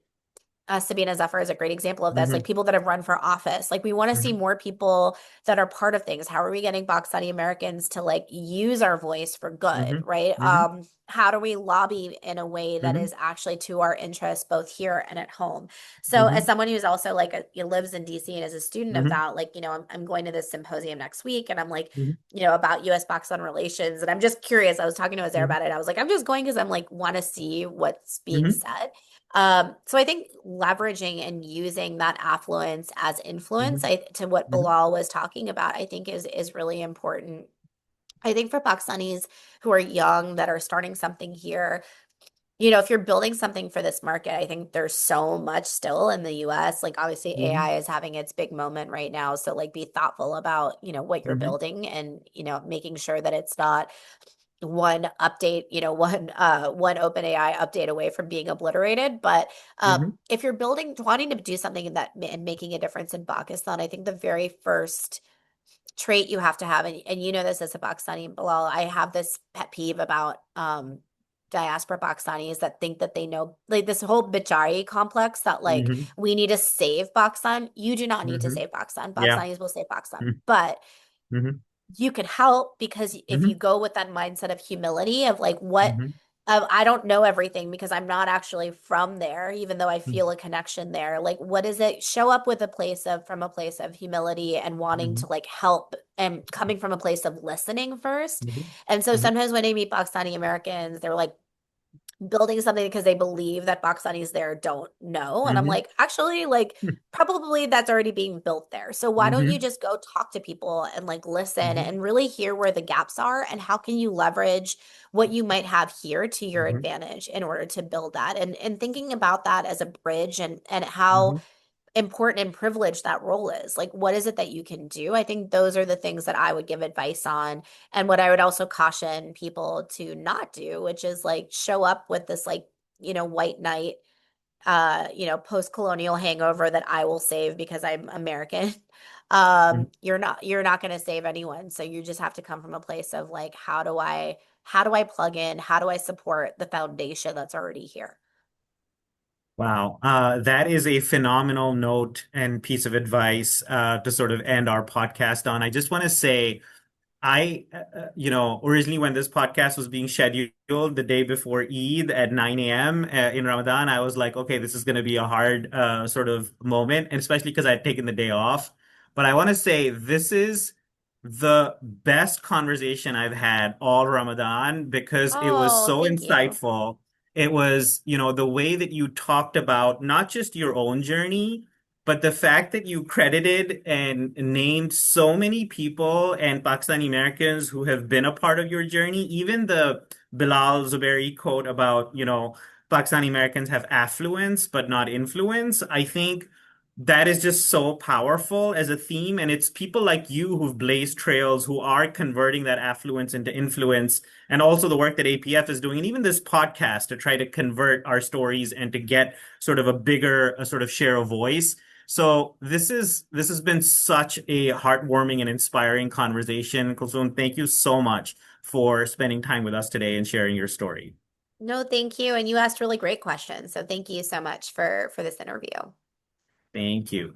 Sabina Zephyr is a great example of this. Like Mhm. people that have run for office. Like we want to see Mhm. more people that are part of things. How are we getting Pakistani Americans to like use our voice for good, Mhm. right? Mhm. How do we lobby in a way that Mhm. is actually to our interests both here and at home? So as Mhm. someone who's also like lives in DC and is a student of Mhm. that, like, I'm going to this symposium next week and I'm like, Mhm. about US Pakistan relations. And I'm just curious. I was talking to Azair Mhm. about it. I was like, I'm just going because I'm like, want to see what's being Mhm. said. So I think leveraging and using that affluence as influence, Mhm. to what Mhm. Bilal was talking about, I think is really important. I think for Pakistanis who are young that are starting something here, if you're building something for this market, I think there's so much still in the US. Like obviously Mhm. AI is having its big moment right now. So like be thoughtful about, what you're Mhm. building and, making sure that it's not one update, one OpenAI update away from being obliterated. But Mhm. if you're wanting to do something and making a difference in Pakistan, I think the very first trait you have to have, and you know this as a Pakistani, Bilal, I have this pet peeve about diaspora Pakistanis that think that they know, like this whole Bichari complex that like Mhm. we need to save Pakistan. You do not need to Mhm. save Pakistan. Yeah. Pakistanis will save Pakistan. Mhm. But Mhm. you could help because if you Mhm. go with that mindset of humility of like what Mhm. I don't know everything because I'm not actually from there, even though I Mhm. feel a connection there. Like, what is it? Show up with from a place of humility and wanting to Mhm. like help and coming from a place of listening first. Mhm. And so Mhm. sometimes when I meet Pakistani Americans, they're like, building something because they believe that Pakistanis there don't know. And I'm Mhm. like, actually, like, probably that's already being built there. So why don't you Mhm. just go talk to people and like listen Mhm. and really hear where the gaps are and how can you leverage what you might have here to your Mhm. advantage in order to build that and thinking about that as a bridge and how Mhm. important and privileged that role is. Like, what is it that you can do? I think those are the things that I would give advice on. And what I would also caution people to not do, which is like show up with this, like, white knight, post-colonial hangover that I will save because I'm American. You're not going to save anyone. So you just have to come from a place of like, how do I plug in? How do I support the foundation that's already here? Wow. That is a phenomenal note and piece of advice to sort of end our podcast on. I just want to say, originally when this podcast was being scheduled the day before Eid at 9 a.m. In Ramadan, I was like, okay, this is going to be a hard sort of moment, and especially because I had taken the day off. But I want to say this is the best conversation I've had all Ramadan because it was Oh, so thank you. insightful. It was, the way that you talked about not just your own journey, but the fact that you credited and named so many people and Pakistani Americans who have been a part of your journey, even the Bilal Zuberi quote about, Pakistani Americans have affluence but not influence, I think that is just so powerful as a theme. And it's people like you who've blazed trails, who are converting that affluence into influence, and also the work that APF is doing, and even this podcast to try to convert our stories and to get sort of a sort of share of voice. So this has been such a heartwarming and inspiring conversation. Kulsoom, thank you so much for spending time with us today and sharing your story. No, thank you. And you asked really great questions. So thank you so much for this interview. Thank you.